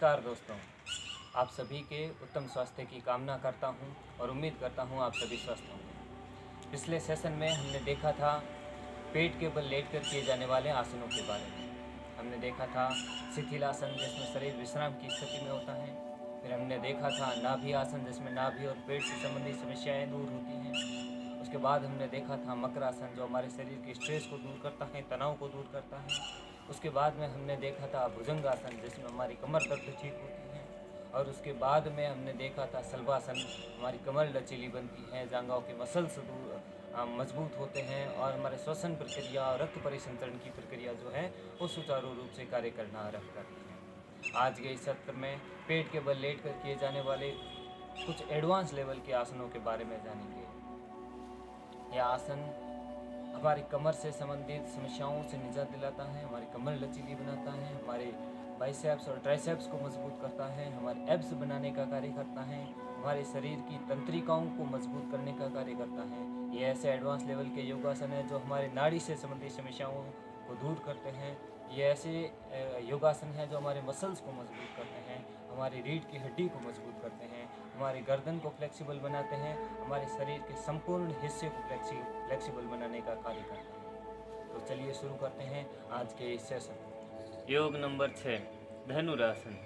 नमस्कार दोस्तों, आप सभी के उत्तम स्वास्थ्य की कामना करता हूं और उम्मीद करता हूं आप सभी स्वस्थ होंगे। पिछले सेशन में हमने देखा था पेट के बल लेटकर किए जाने वाले आसनों के बारे में। हमने देखा था शिथिलासन जिसमें शरीर विश्राम की स्थिति में होता है। फिर हमने देखा था नाभि आसन जिसमें नाभि और पेट से संबंधित समस्याएं दूर होती हैं। उसके बाद हमने देखा था मकरासन जो हमारे शरीर के स्ट्रेस को दूर करता है, तनाव को दूर करता है। उसके बाद में हमने देखा था भुजंगासन जिसमें हमारी कमर दर्द ठीक होती है। और उसके बाद में हमने देखा था शलभासन, हमारी कमर लचीली बनती है, जांघों के मसल्स मजबूत होते हैं और हमारे श्वसन प्रक्रिया और रक्त परिसंचरण की प्रक्रिया जो है वो सुचारू रूप से कार्य करना आरंभ करती है। आज के इस सत्र में पेट के बल लेट कर किए जाने वाले कुछ एडवांस लेवल के आसनों के बारे में जानेंगे। यह आसन हमारी कमर से संबंधित समस्याओं से निजात दिलाता है, हमारी कमर लचीली बनाता है, हमारे बाइसेप्स और ट्राइसेप्स को मजबूत करता है, हमारे एब्स बनाने का कार्य करता है, हमारे शरीर की तंत्रिकाओं को मजबूत करने का कार्य करता है। ये ऐसे एडवांस लेवल के योगासन है जो हमारे नाड़ी से संबंधित समस्याओं को दूर करते हैं। ये ऐसे योगासन है जो हमारे मसल्स को मजबूत करते हैं, हमारी रीढ़ की हड्डी को मजबूत करते हैं, हमारी गर्दन को फ्लेक्सिबल बनाते हैं, हमारे शरीर के संपूर्ण हिस्से को फ्लेक्सिबल बनाने का कार्य करते हैं। तो चलिए शुरू करते हैं आज के इस सेशन। योग नंबर 6, धनुरासन।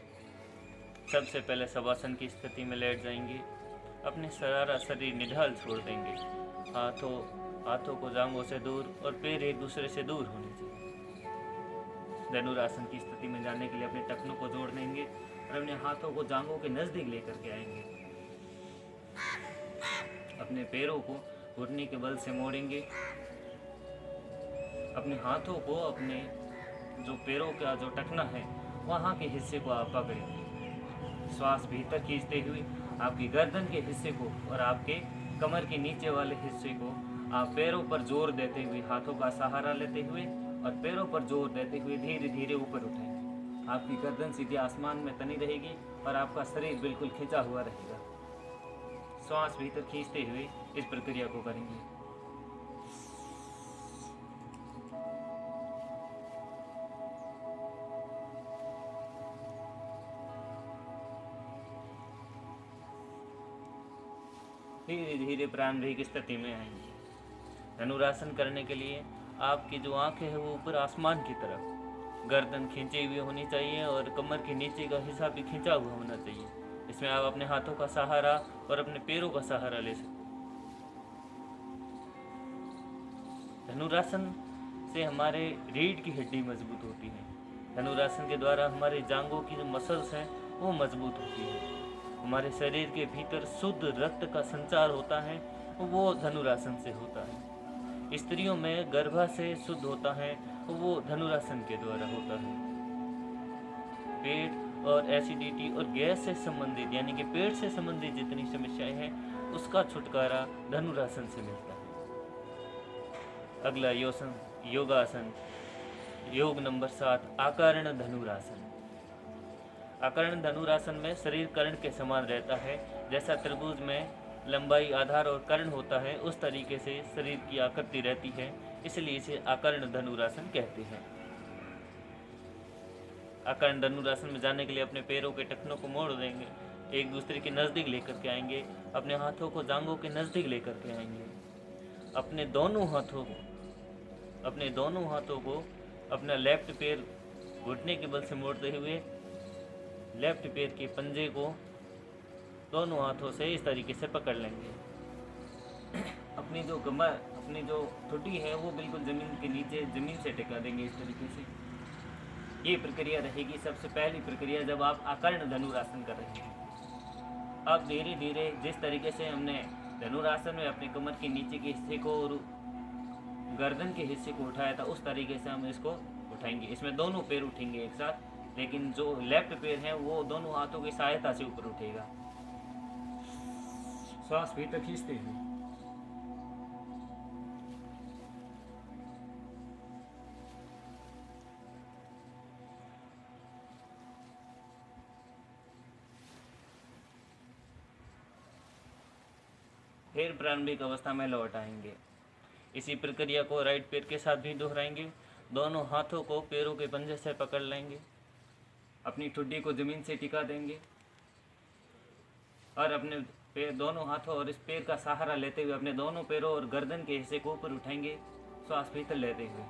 सबसे पहले शवासन की स्थिति में लेट जाएंगे। अपने सारा शरीर निढाल छोड़ देंगे। हाथों को जांघों से दूर और पैर एक दूसरे से दूर होने चाहिए। धनुरासन की स्थिति में जाने के लिए अपने टखनों को जोड़ देंगे और अपने हाथों को जांघों के नजदीक लेकर के आएंगे। अपने पैरों को घुटने के बल से मोड़ेंगे। अपने हाथों को अपने जो पैरों का जो टखना है वहाँ के हिस्से को आप पकड़ेंगे। श्वास भीतर खींचते हुए आपकी गर्दन के हिस्से को और आपके कमर के नीचे वाले हिस्से को आप पैरों पर जोर देते हुए, हाथों का सहारा लेते हुए और पैरों पर जोर देते हुए धीरे धीरे ऊपर उठाएंगे। आपकी गर्दन सीधे आसमान में तनी रहेगी और आपका शरीर बिल्कुल खिंचा हुआ रहेगा। श्वास भीतर खींचते हुए इस प्रक्रिया को करेंगे। धीरे धीरे प्रारंभिक स्थिति में आएंगे। धनुरासन करने के लिए आपकी जो आंखें है वो ऊपर आसमान की तरफ, गर्दन खींची हुई होनी चाहिए और कमर के नीचे का हिस्सा भी खींचा हुआ होना चाहिए। इसमें आप अपने हाथों का सहारा और अपने पैरों का सहारा ले सकते। धनुरासन से हमारे रीढ़ की हड्डी मजबूत होती है। धनुरासन के द्वारा हमारे जांघों की जो मसल्स हैं वो मजबूत होती है। हमारे शरीर के भीतर शुद्ध रक्त का संचार होता है वो धनुरासन से होता है। स्त्रियों में गर्भाशय शुद्ध होता है वो धनुरासन के द्वारा होता है। पेट और एसिडिटी और गैस से संबंधित यानी कि पेट से संबंधित जितनी समस्याएं हैं उसका छुटकारा धनुरासन से मिलता है। अगला योगासन, योग नंबर 7, आकर्ण धनुरासन। आकर्ण धनुरासन में शरीर कर्ण के समान रहता है। जैसा त्रिभुज में लंबाई, आधार और कर्ण होता है उस तरीके से शरीर की आकृति रहती है, इसलिए इसे आकर्ण धनुरासन कहते हैं। आकर्ण धनुरासन में जाने के लिए अपने पैरों के टखनों को मोड़ देंगे, एक दूसरे के नज़दीक लेकर के आएंगे। अपने हाथों को जांघों के नज़दीक लेकर के आएंगे। अपने दोनों हाथों को अपना लेफ्ट पैर घुटने के बल से मोड़ते हुए लेफ्ट पैर के पंजे को दोनों हाथों से इस तरीके से पकड़ लेंगे। अपनी जो ठुड्डी है वो बिल्कुल ज़मीन के नीचे ज़मीन से टिका देंगे इस तरीके से। ये प्रक्रिया रहेगी सबसे पहली प्रक्रिया जब आप आकर्ण धनुरासन कर रहे हैं। अब धीरे धीरे जिस तरीके से हमने धनुरासन में अपने कमर के नीचे के हिस्से को और गर्दन के हिस्से को उठाया था उस तरीके से हम इसको उठाएंगे। इसमें दोनों पैर उठेंगे एक साथ, लेकिन जो लेफ्ट पैर है वो दोनों हाथों की सहायता से ऊपर उठेगा। श्वास भीतर खींचते हुए फिर प्रारंभिक अवस्था में लौट आएंगे। इसी प्रक्रिया को राइट पैर के साथ भी दोहराएंगे। दोनों हाथों को पैरों के पंजे से पकड़ लेंगे। अपनी ठुड्डी को ज़मीन से टिका देंगे और अपने पैर, दोनों हाथों और इस पैर का सहारा लेते हुए अपने दोनों पैरों और गर्दन के हिस्से को ऊपर उठाएंगे, श्वास भीतर लेते हुए।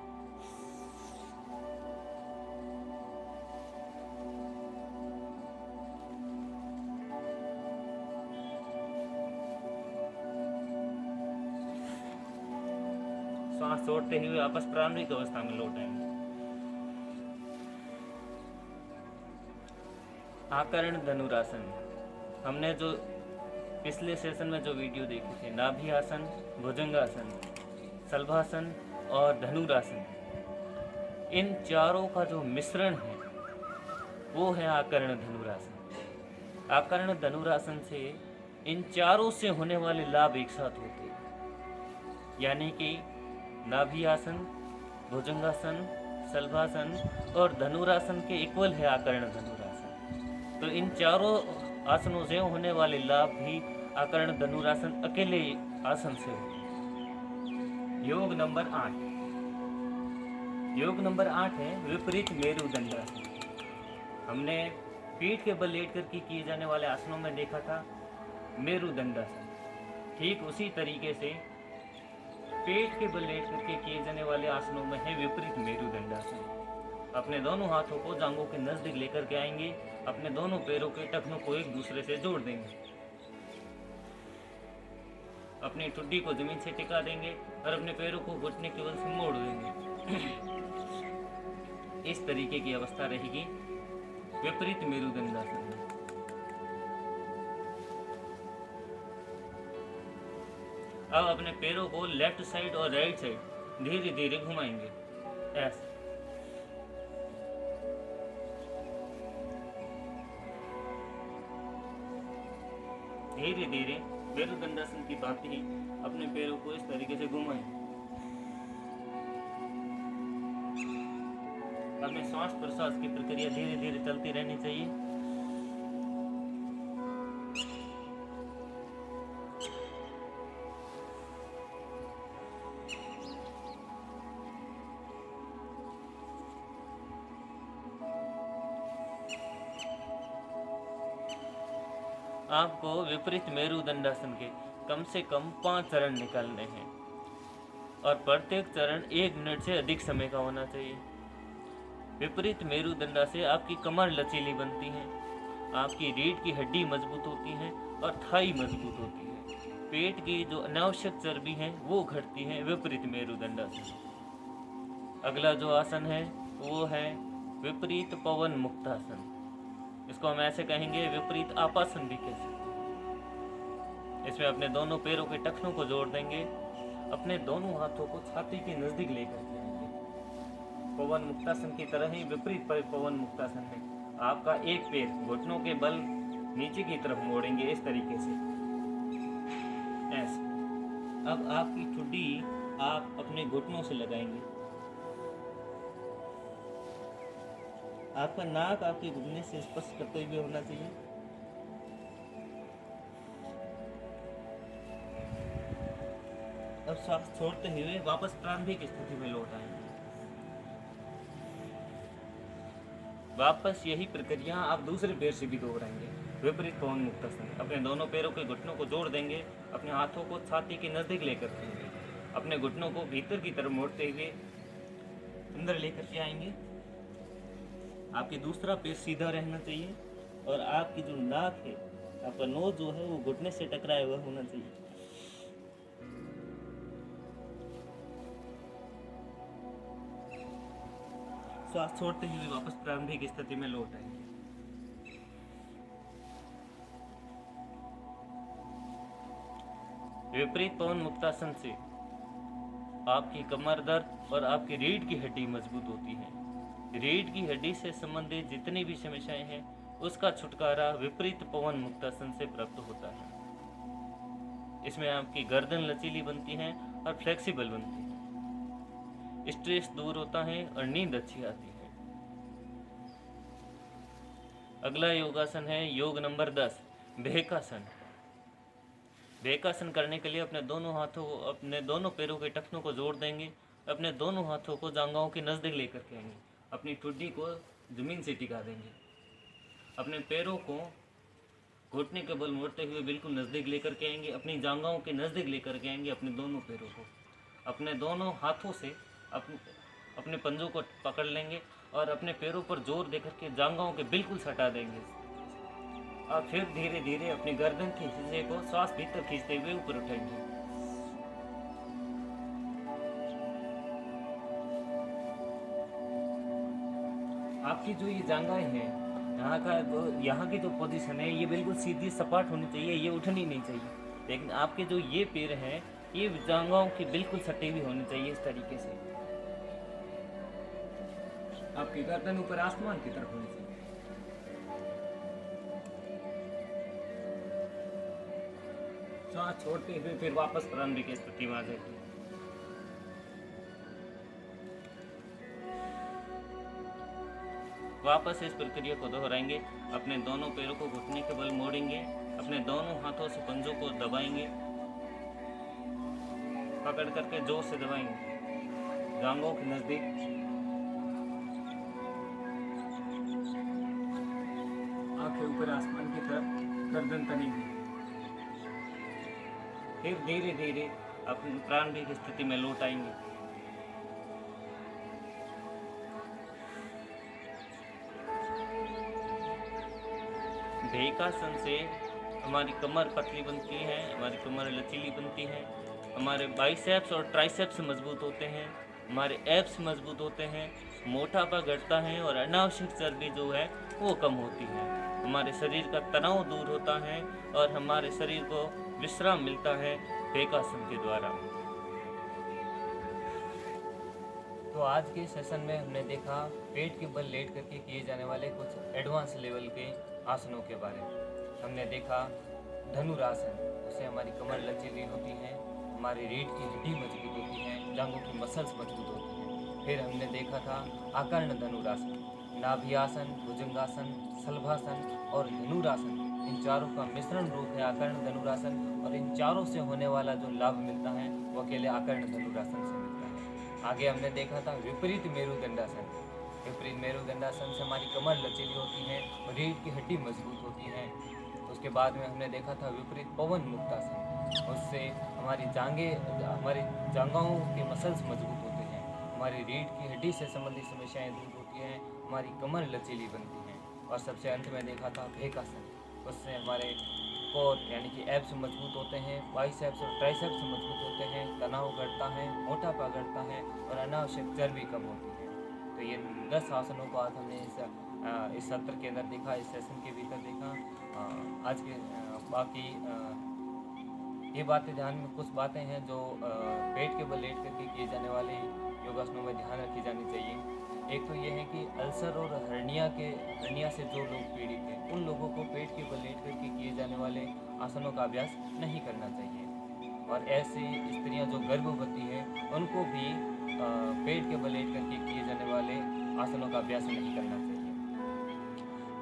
श्वास छोड़ते हुए वापस प्रारंभिक अवस्था में लौट आएंगे। आकर्ण धनुरासन। हमने जो पिछले सेशन में जो वीडियो देखी थी, नाभि आसन, भुजंगासन, शलभासन और धनुरासन, इन चारों का जो मिश्रण है वो है आकर्ण धनुरासन। आकर्ण धनुरासन से इन चारों से होने वाले लाभ एक साथ होते हैं, यानी कि नाभि आसन, भुजंगासन, शलभासन और धनुरासन के इक्वल है आकर्ण धनुरासन। तो इन चारों आसनों से होने वाले लाभ भी आकर्ण धनुरासन अकेले आसन से होते हैं। योग नंबर 8। योग नंबर 8 है विपरीत मेरुदंडासन। हमने पीठ के बल लेट कर किए जाने वाले आसनों में देखा था मेरुदंडासन। ठीक उसी तरीके से पेट के बल लेट करके किए जाने वाले आसनों में है विपरीत मेरुदंडासन। अपने दोनों हाथों को जांघों के नजदीक लेकर के आएंगे, अपने दोनों पैरों के टखनों को एक दूसरे से जोड़ देंगे, अपनी ठुड्डी को जमीन से टिका देंगे और अपने पैरों को घुटने के बल से मोड़ देंगे। इस तरीके की अवस्था रहेगी विपरीत मेरुदंडासन में। अब अपने पैरों को लेफ्ट साइड और राइट साइड धीरे धीरे घुमाएंगे, ऐसे। धीरे धीरे मेरुदंडासन की भांति ही अपने पैरों को इस तरीके से घुमाएं। अपने श्वास प्रश्वास की प्रक्रिया धीरे धीरे चलती रहनी चाहिए। आपको विपरीत मेरुदंडासन के कम से कम 5 चरण निकालने हैं और प्रत्येक चरण 1 मिनट से अधिक समय का होना चाहिए। विपरीत मेरुदंडा से आपकी कमर लचीली बनती है, आपकी रीढ़ की हड्डी मजबूत होती है और थाई मजबूत होती है। पेट की जो अनावश्यक चर्बी है वो घटती है विपरीत मेरुदंडासन। अगला जो आसन है वो है विपरीत पवन मुक्तासन। इसको हम ऐसे कहेंगे, विपरीत आपासन भी कह सकते हैं। इसमें अपने दोनों पैरों के टखनों को जोड़ देंगे, अपने दोनों हाथों को छाती के नजदीक लेकर के आएंगे। पवन मुक्तासन की तरह ही विपरीत पवन मुक्तासन में आपका एक पैर घुटनों के बल नीचे की तरफ मोड़ेंगे, इस तरीके से, ऐसे। अब आपकी ठुड्डी आप अपने घुटनों से लगाएंगे। आपका नाक आपके घुटने से स्पर्श करते हुए होना चाहिए। अब सांस छोड़ते हुए वापस प्रारंभिक स्थिति में लौट आएंगे। वापस यही प्रक्रिया आप दूसरे पैर से भी दोहराएंगे, विपरीत पवन मुक्तासन। अपने दोनों पैरों के घुटनों को जोड़ देंगे, अपने हाथों को छाती के नजदीक लेकर आएंगे, अपने घुटनों को भीतर की तरफ मोड़ते हुए अंदर लेकर के आएंगे। आपकी दूसरा पैर सीधा रहना चाहिए और आपकी जो नाक है, आपका नोज जो है वो घुटने से टकराया हुआ होना चाहिए। श्वास छोड़ते हुए वापस प्रारंभिक स्थिति में लौट आएंगे। विपरीत पवन मुक्तासन से आपकी कमर दर्द और आपकी रीढ़ की हड्डी मजबूत होती है। रीढ़ की हड्डी से संबंधित जितनी भी समस्याएं हैं उसका छुटकारा विपरीत पवन मुक्तासन से प्राप्त होता है। इसमें आपकी गर्दन लचीली बनती है और फ्लेक्सिबल बनती है, स्ट्रेस दूर होता है और नींद अच्छी आती है। अगला योगासन है योग नंबर 10, भेकासन। भेकासन करने के लिए अपने दोनों हाथों को, अपने दोनों पैरों के टखनों को जोड़ देंगे, अपने दोनों हाथों को जांघों के नजदीक लेकर के आएंगे, अपनी ठुड्डी को जमीन से टिका देंगे, अपने पैरों को घुटने के बल मोड़ते हुए बिल्कुल नज़दीक लेकर के आएंगे, अपनी जांघों के नज़दीक लेकर के आएंगे। अपने दोनों पैरों को अपने दोनों हाथों से अपने पंजों को पकड़ लेंगे और अपने पैरों पर जोर देकर के जांघों के बिल्कुल सटा देंगे। और फिर धीरे धीरे अपनी गर्दन के हिस्से को श्वास भीतर खींचते हुए ऊपर उठाएंगे। आपकी जो ये जांघाएं हैं, यहाँ की जो पोजीशन है, ये बिल्कुल सीधी सपाट होनी चाहिए, ये उठनी नहीं चाहिए। लेकिन आपके जो ये पैर हैं, ये जांघों की बिल्कुल सटी हुई होनी चाहिए इस तरीके से। आपकी गर्दन ऊपर आसमान की तरफ होनी चाहिए। सांस छोड़ते हुए फिर वापस प्रारंभिक स्थिति में आ जाएगी। वापस इस प्रक्रिया को दोहराएंगे। अपने दोनों पैरों को घुटने के बल मोड़ेंगे, अपने दोनों हाथों से पंजों को दबाएंगे, पकड़ करके जोर से दबाएंगे जांघों के नजदीक। आंखें ऊपर आसमान की तरफ, गर्दन तनेंगी। फिर धीरे धीरे अपनी प्रारंभिक स्थिति में लौट आएंगे। भेकासन से हमारी कमर पतली बनती है, हमारी कमर लचीली बनती है, हमारे बाइसेप्स और ट्राइसेप्स मजबूत होते हैं, हमारे एब्स मजबूत होते हैं, मोटापा घटता है और अनावश्यक चर्बी जो है वो कम होती है। हमारे शरीर का तनाव दूर होता है और हमारे शरीर को विश्राम मिलता है भेकासन के द्वारा। तो आज के सेशन में हमने देखा पेट के बल लेट करके किए जाने वाले कुछ एडवांस लेवल के आसनों के बारे में। हमने देखा धनुरासन, उससे हमारी कमर लचीली होती है, हमारी रीढ़ की हड्डी मजबूत होती है, जांघों की मसल्स मजबूत होती हैं। फिर हमने देखा था आकर्ण धनुरासन, नाभियासन, भुजंगासन, शलभासन और धनुरासन। इन चारों का मिश्रण रूप है आकर्ण धनुरासन, और इन चारों से होने वाला जो लाभ मिलता है वो अकेले आकर्ण धनुरासन से मिलता है। आगे हमने देखा था विपरीत मेरुदंडासन। विपरीत मेरुदंडासन से हमारी कमर लचीली होती है और रीढ़ की हड्डी मजबूत होती है। उसके बाद में हमने देखा था विपरीत पवन मुक्तासन, उससे हमारी जांघों के मसल्स मजबूत होते हैं, हमारी रीढ़ की हड्डी से संबंधित समस्याएं दूर होती हैं, हमारी कमर लचीली बनती है। और सबसे अंत में देखा था भेकासन, उससे हमारे कोर यानी कि एब्स मजबूत होते हैं, बाइसेप्स और ट्राइसेप्स मजबूत होते हैं, तनाव घटता है, मोटापा घटता है और अनावश्यक चर्बी कम होती है। तो ये 10 आसनों को आज हमने इस सत्र के अंदर देखा, इस सेशन के भीतर देखा। आज के बाकी ये बातें ध्यान में, कुछ बातें हैं जो पेट के बल लेट करके किए जाने वाले योगासनों में ध्यान रखी जानी चाहिए। एक तो ये है कि अल्सर और हर्निया से जो लोग पीड़ित हैं, उन लोगों को पेट के बल लेट करके किए जाने वाले आसनों का अभ्यास नहीं करना चाहिए। और ऐसी स्त्रियां जो गर्भवती हैं, उनको भी पेट के बल लेट करके किए जाने वाले आसनों का अभ्यास नहीं करना चाहिए।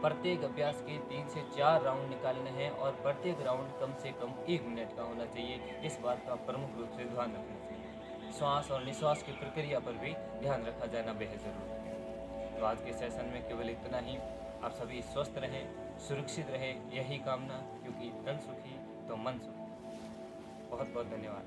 प्रत्येक अभ्यास के 3 से 4 राउंड निकालने हैं और प्रत्येक राउंड कम से कम 1 मिनट का होना चाहिए। इस बात का प्रमुख रूप से ध्यान रखना चाहिए। श्वास और निश्वास की प्रक्रिया पर भी ध्यान रखा जाना बेहद जरूरी है। तो आज के सेशन में केवल इतना ही। आप सभी स्वस्थ रहें, सुरक्षित रहें, यही कामना, क्योंकि तन सुखी तो मन सुखी। बहुत बहुत धन्यवाद।